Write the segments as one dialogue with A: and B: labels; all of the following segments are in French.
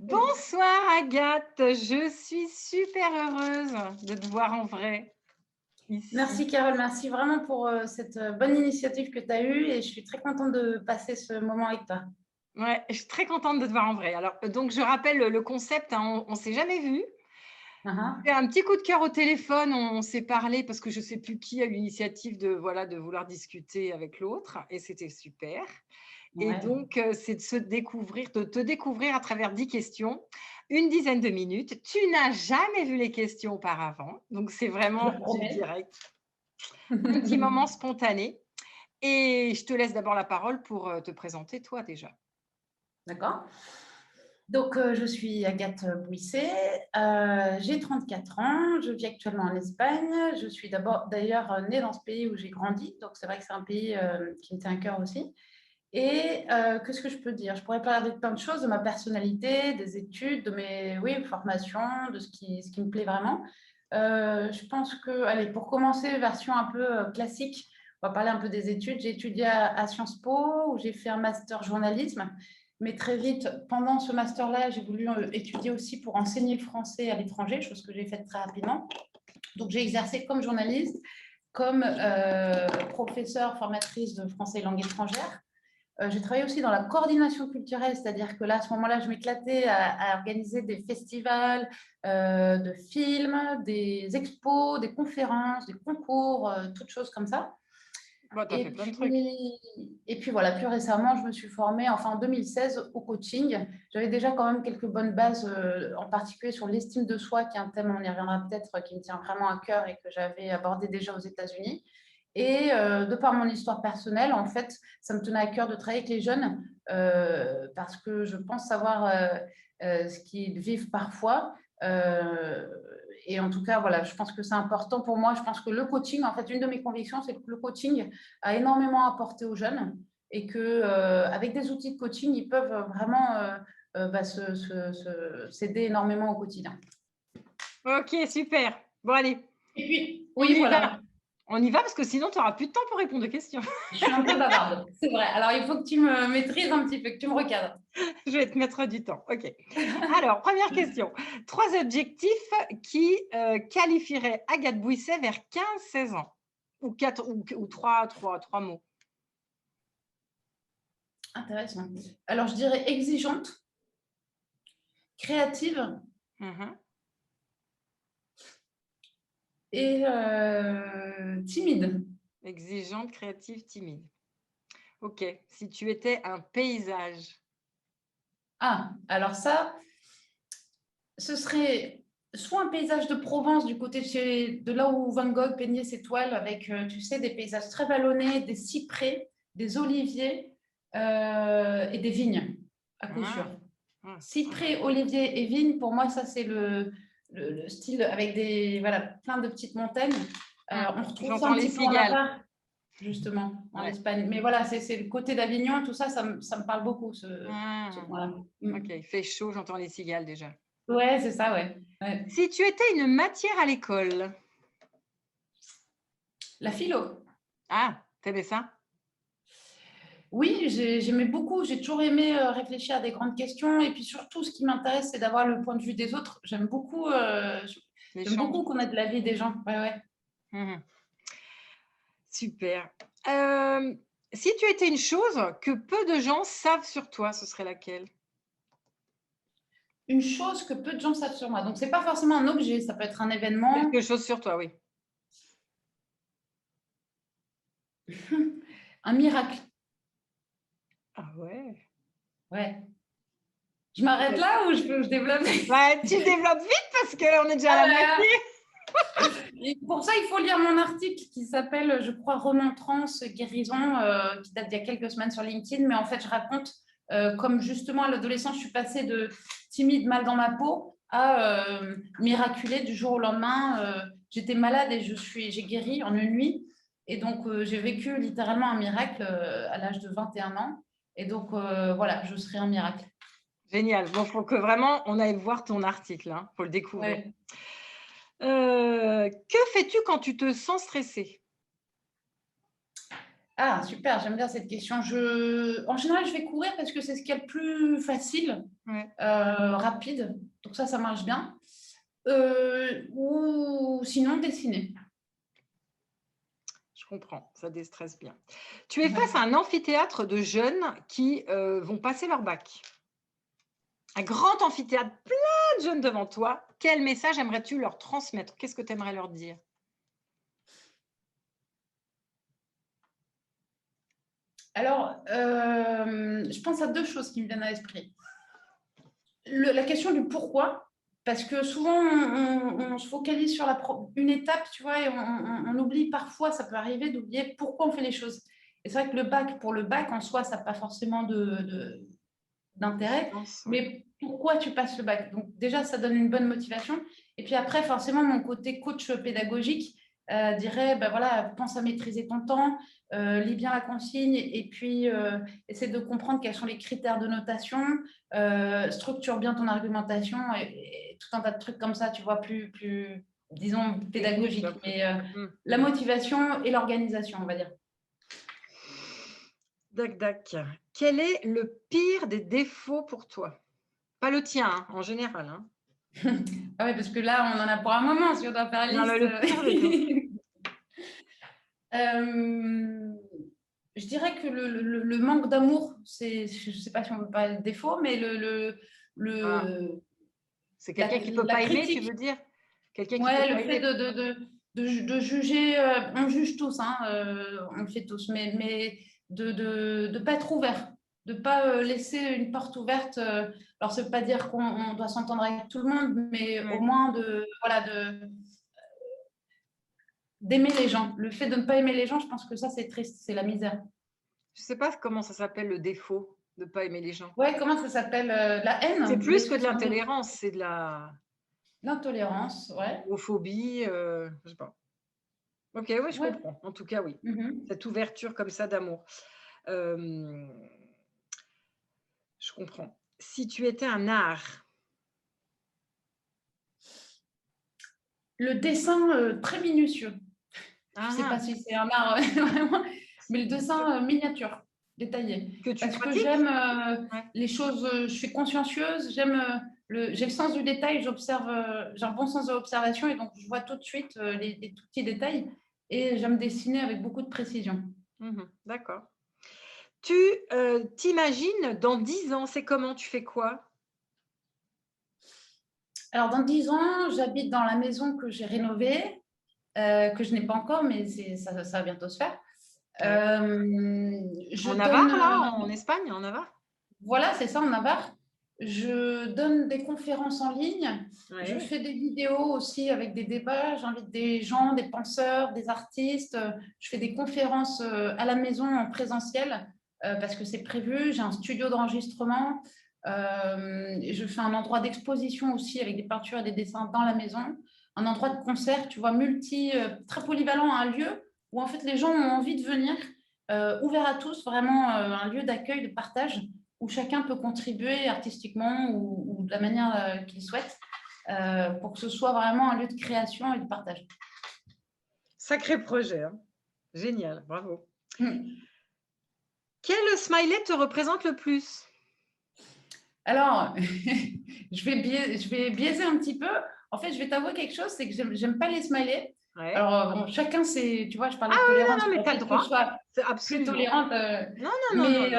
A: Bonsoir Agathe, je suis super heureuse de te voir en vrai ici.
B: Merci Carole, merci vraiment pour cette bonne initiative que tu as eue et je suis très contente de passer ce moment avec toi.
A: Ouais, je suis très contente de te voir en vrai. Alors, donc je rappelle le concept, hein, on s'est jamais vu.
B: Ah,
A: C'est un petit coup de cœur au téléphone, on s'est parlé parce que je sais plus qui a eu l'initiative de voilà de vouloir discuter avec l'autre et c'était super. Et
B: ouais.
A: donc, c'est de se découvrir, de te découvrir à travers 10 questions, une dizaine de minutes. Tu n'as jamais vu les questions auparavant, donc c'est
B: Je
A: vraiment du
B: promets.
A: direct. Un petit moment spontané et je te laisse d'abord la parole pour, te présenter toi déjà.
B: D'accord. Donc, je suis Agathe Bouisset, j'ai 34 ans, je vis actuellement en Espagne. Je suis d'ailleurs née dans ce pays où j'ai grandi, donc c'est vrai que c'est un pays qui me tient à cœur aussi. Et qu'est-ce que je peux dire? Je pourrais parler de plein de choses, de ma personnalité, des études, de mes oui, formations, de ce qui me plaît vraiment. Je pense que, allez, pour commencer, version un peu classique, on va parler un peu des études. J'ai étudié à Sciences Po, où j'ai fait un master journalisme. Mais très vite, pendant ce master-là, j'ai voulu étudier aussi pour enseigner le français à l'étranger, chose que j'ai faite très rapidement. Donc, j'ai exercé comme journaliste, comme professeure, formatrice de français et langue étrangère. J'ai travaillé aussi dans la coordination culturelle, c'est-à-dire que là, à ce moment-là, je m'éclatais à organiser des festivals de films, des expos, des conférences, des concours, toutes choses comme ça.
A: Bah, tu as fait
B: Et
A: plein de trucs.
B: puis, et puis voilà, plus récemment, je me suis formée, enfin en 2016, au coaching. J'avais déjà quand même quelques bonnes bases, en particulier sur l'estime de soi, qui est un thème, on y reviendra peut-être, qui me tient vraiment à cœur et que j'avais abordé déjà aux États-Unis. Et de par mon histoire personnelle, en fait, ça me tenait à cœur de travailler avec les jeunes parce que je pense savoir ce qu'ils vivent parfois. Euh, et en tout cas, voilà, je pense que c'est important pour moi. Je pense que le coaching, en fait, une de mes convictions, c'est que le coaching a énormément apporté aux jeunes et que avec des outils de coaching, ils peuvent vraiment s'aider énormément au quotidien.
A: OK, super. Bon allez,
B: Et puis,
A: on
B: oui,
A: y va.
B: voilà,
A: On y va parce que sinon tu auras plus de temps pour répondre aux questions.
B: je suis un peu bavarde, c'est vrai. Alors, il faut que tu me maîtrises un petit peu, que tu me recadres.
A: Je vais te mettre du temps. OK. Alors, première question. 3 adjectifs qui, qualifieraient Agathe Bouisset vers 15-16 ans? Ou 4 ou 3 mots?
B: Intéressant. Alors, je dirais exigeante, créative
A: Mmh.
B: et timide.
A: Exigeante, créative, timide. OK. Si tu étais un paysage?
B: Ah, alors ça, ce serait soit un paysage de Provence du côté de là où Van Gogh peignait ses toiles avec, tu sais, des paysages très vallonnés, des cyprès, des oliviers et des vignes, à coup sûr.
A: Ah! Ah,
B: Cyprès, olivier et vignes, pour moi, ça, c'est le style avec voilà, plein de petites montagnes.
A: mmh.
B: On retrouve ça
A: J'entends
B: un
A: les
B: petit peu en
A: cigales.
B: Navarre, justement, en
A: Ouais.
B: Espagne. Mais voilà, c'est le côté d'Avignon, tout ça, ça me parle beaucoup, ce
A: Ah!
B: coin-là.
A: OK, il fait chaud, j'entends les cigales déjà.
B: Ouais, c'est ça, ouais. Ouais.
A: Si tu étais une matière à l'école?
B: La philo.
A: Ah, tu aimais ça?
B: Oui, j'aimais beaucoup. J'ai toujours aimé réfléchir à des grandes questions. Et puis surtout, ce qui m'intéresse, c'est d'avoir le point de vue des autres. J'aime
A: L'échange?
B: beaucoup connaître la vie des gens. Ouais, ouais.
A: Mmh. Super. Hem, Si tu étais une chose que peu de gens savent sur toi, ce serait laquelle?
B: Une chose que peu de gens savent sur moi. Donc, c'est pas forcément un objet. Ça peut être un événement,
A: Quelque chose sur toi, oui.
B: un miracle.
A: Ah ouais?
B: Ouais. Je m'arrête là ou je développe?
A: Bah, tu développes vite parce qu'on est déjà à
B: Ah
A: la
B: bah,
A: moitié.
B: et pour ça, il faut lire mon article qui s'appelle, je crois, Remontrance, guérison, qui date d'il y a quelques semaines sur LinkedIn. Mais en fait, je raconte comme justement à l'adolescence, je suis passée de timide, mal dans ma peau à miraculée du jour au lendemain. J'étais malade et j'ai guéri en une nuit. Et donc, j'ai vécu littéralement un miracle à l'âge de 21 ans. Et donc, voilà, je serai un miracle.
A: Génial. Bon, faut que vraiment on aille voir ton article, hein, faut le découvrir.
B: Ouais.
A: Que fais-tu quand tu te sens stressé?
B: Ah, super, j'aime bien cette question. En général, je vais courir parce que c'est ce qui est le plus facile,
A: Ouais,
B: rapide. Donc ça marche bien. Ou sinon, dessiner.
A: je comprends, ça déstresse bien. Tu es face
B: Ouais.
A: à un amphithéâtre de jeunes qui vont passer leur bac. Un grand amphithéâtre, plein de jeunes devant toi. Quel message aimerais-tu leur transmettre? Qu'est-ce que tu aimerais leur dire?
B: Alors, je pense à deux choses qui me viennent à l'esprit. La question du pourquoi, parce que souvent, on se focalise sur une étape, tu vois, et on oublie parfois, ça peut arriver d'oublier pourquoi on fait les choses. Et c'est vrai que le bac, pour le bac, en soi, ça n'a pas forcément d'intérêt,
A: Pense, ouais.
B: mais pourquoi tu passes le bac? Donc déjà, ça donne une bonne motivation. Et puis après, forcément, mon côté coach pédagogique dirait, ben voilà, pense à maîtriser ton temps, lis bien la consigne, et puis essaie de comprendre quels sont les critères de notation, structure bien ton argumentation, et tout un tas de trucs comme ça, tu vois, plus disons,
A: Technique un
B: pédagogique,
A: peu.
B: mais
A: Mmh,
B: la
A: mmh.
B: motivation et l'organisation, on va dire.
A: Dac, dac. Quel est le pire des défauts pour toi? Pas le tien, hein, en général, hein.
B: Ah ouais, parce que là, on en a pour un moment, si on doit faire
A: Non, mais
B: liste.
A: le pire des défauts.
B: Euh, je dirais que le manque d'amour, je ne sais pas si on veut parler de défaut, mais
A: Ah,
B: le,
A: c'est
B: la,
A: quelqu'un qui peut
B: la
A: pas aimer, tu
B: critique,
A: veux dire? Quelqu'un qui peut
B: ouais,
A: pas
B: le fait
A: aimer?
B: de juger, on juge tous, hein, on le fait tous, mais de pas être ouvert, de pas laisser une porte ouverte. Alors, ça ne veut pas dire qu'on doit s'entendre avec tout le monde, mais au
A: Ouais.
B: moins voilà, d'aimer les gens. Le fait de ne pas aimer les gens, je pense que ça, c'est triste, c'est la misère.
A: Je sais pas comment ça s'appelle le défaut de pas aimer les gens.
B: Ouais, comment ça s'appelle? La
A: C'est
B: haine?
A: plus
B: Est-ce
A: que
B: que
A: de
B: c'est un défaut?
A: l'intolérance, c'est de la
B: L'intolérance, ouais.
A: homophobie, je sais pas. OK, oui, je
B: Ouais.
A: comprends. En tout cas, oui.
B: Mhm.
A: Cette ouverture comme ça d'amour. Hem, je comprends. Si tu étais un art,
B: Le dessin très minutieux. Je ne sais pas
A: ah,
B: si c'est un art vraiment, mais le
A: bien sûr,
B: dessin miniature, détaillé.
A: que tu
B: Parce que
A: pratiques?
B: j'aime
A: Ouais.
B: les choses, je suis consciencieuse, j'aime j'ai le sens du détail, j'observe, j'ai un bon sens de l'observation et donc je vois tout de suite les tout petits détails et j'aime dessiner avec beaucoup de précision.
A: Mmh, d'accord. Tu, t'imagines dans 10 ans, c'est comment? Tu fais quoi?
B: Alors, dans 10 ans, j'habite dans la maison que j'ai rénovée, que je n'ai pas encore, mais ça va bientôt se faire.
A: Ouais.
B: Je
A: En
B: donne,
A: Navarre, là, en Espagne, en Navarre?
B: voilà, c'est ça, en Navarre. Je donne des conférences en ligne. Je
A: Ouais.
B: fais des vidéos aussi avec des débats. J'invite des gens, des penseurs, des artistes. Je fais des conférences à la maison en présentiel parce que c'est prévu. J'ai un studio d'enregistrement. Je fais un endroit d'exposition aussi avec des peintures et des dessins dans la maison. Un endroit de concert, tu vois, très polyvalent, un lieu où en fait les gens ont envie de venir, ouvert à tous, vraiment un lieu d'accueil, de partage où chacun peut contribuer artistiquement ou de la manière qu'il souhaite pour que ce soit vraiment un lieu de création et de partage.
A: Sacré projet, hein. Génial, bravo.
B: Mm.
A: Quel smiley te représente le plus?
B: Alors, je vais biaiser un petit peu. En fait, je vais t'avouer quelque chose, c'est que j'aime pas les smileys.
A: Ouais.
B: Alors, bon, chacun, c'est, tu vois, je
A: Ah
B: parlais de
A: oui, non,
B: tolérance,
A: non, mais tu as le
B: peut-être que je
A: droit.
B: sois
A: C'est
B: plus
A: absolument.
B: tolérante,
A: Non, non, non, non,
B: mais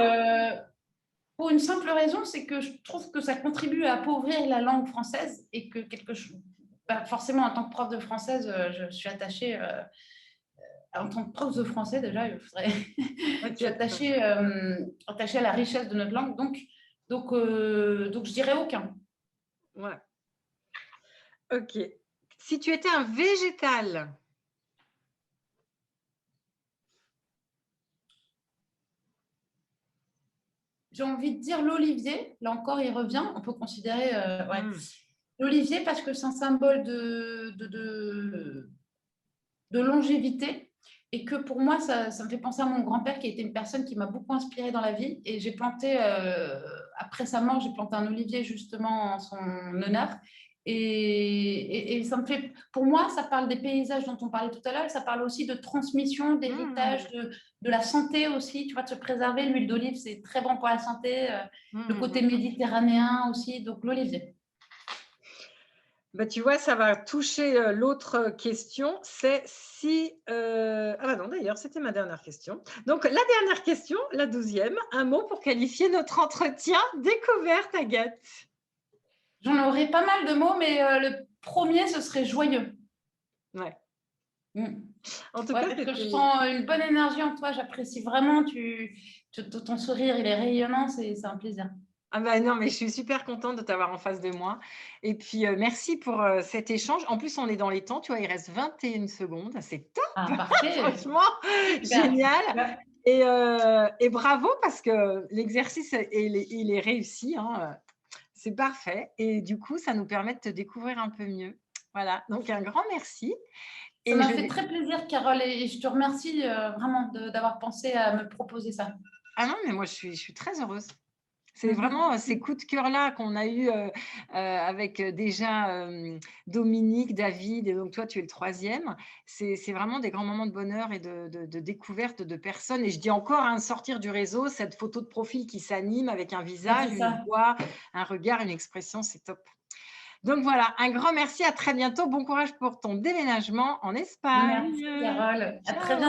A: non.
B: pour une simple raison, c'est que je trouve que ça contribue à appauvrir la langue française et que quelque chose, bah, forcément, en tant que prof de française, je suis attachée, en tant que prof de français, déjà, je suis
A: T'inquiète pas.
B: attachée à la richesse de notre langue, donc je dirais aucun.
A: Ouais. OK. Si tu étais un végétal,
B: J'ai envie de dire l'olivier, là encore, il revient, on peut considérer, ouais.
A: mmh,
B: L'olivier parce que c'est un symbole de longévité et que pour moi, ça me fait penser à mon grand-père qui était une personne qui m'a beaucoup inspirée dans la vie. Et j'ai planté, après sa mort, j'ai planté un olivier justement en son honneur. Et ça me fait, pour moi, ça parle des paysages dont on parlait tout à l'heure, et ça parle aussi de transmission,
A: Mmh,
B: d'héritage, de la santé aussi, tu vois, de se préserver. L'huile d'olive, c'est très bon pour la santé,
A: mmh,
B: le
A: mmh,
B: côté
A: mmh.
B: méditerranéen aussi, donc l'olivier.
A: Bah, tu vois, ça va toucher, l'autre question, c'est si, ah bah non, d'ailleurs, c'était ma dernière question. Donc la dernière question, la 12e, un mot pour qualifier notre entretien découverte, Agathe?
B: J'en aurais pas mal de mots, mais le premier, ce serait joyeux.
A: Ouais.
B: Mm.
A: En tout
B: Ouais,
A: cas,
B: parce que je
A: c'était
B: sens une bonne énergie en toi, j'apprécie vraiment, ton sourire, il est rayonnant, c'est un plaisir.
A: ah bah, non, mais je suis super contente de t'avoir en face de moi et puis, merci pour, cet échange. En plus, on est dans les temps, tu vois? Il reste 21 secondes, c'est
B: Ah,
A: top!
B: parfait,
A: Franchement,
B: super.
A: génial
B: Ouais.
A: et bravo parce que l'exercice il est réussi, hein, c'est parfait et du coup, ça nous permet de te découvrir un peu mieux. Voilà, donc un grand merci
B: Ça
A: et
B: m'a
A: je
B: fait
A: vais
B: très plaisir, Carole, et je te remercie vraiment d'avoir pensé à me proposer ça.
A: ah non, mais moi, je suis très heureuse. C'est
B: Mhm.
A: vraiment, ces coups de cœur-là qu'on a eus, avec, déjà, Dominique, David et donc toi, tu es le troisième. C'est vraiment des grands moments de bonheur et de découverte de personnes et je dis encore, hein, sortir du réseau, cette photo de profil qui s'anime avec un
B: Ouais,
A: visage,
B: c'est
A: une
B: ça.
A: voix, un regard, une expression, c'est top. Donc voilà, un grand merci, à très bientôt. Bon courage pour ton déménagement en
B: Merci,
A: Espagne.
B: Carole. À très
A: Ciao.
B: bientôt.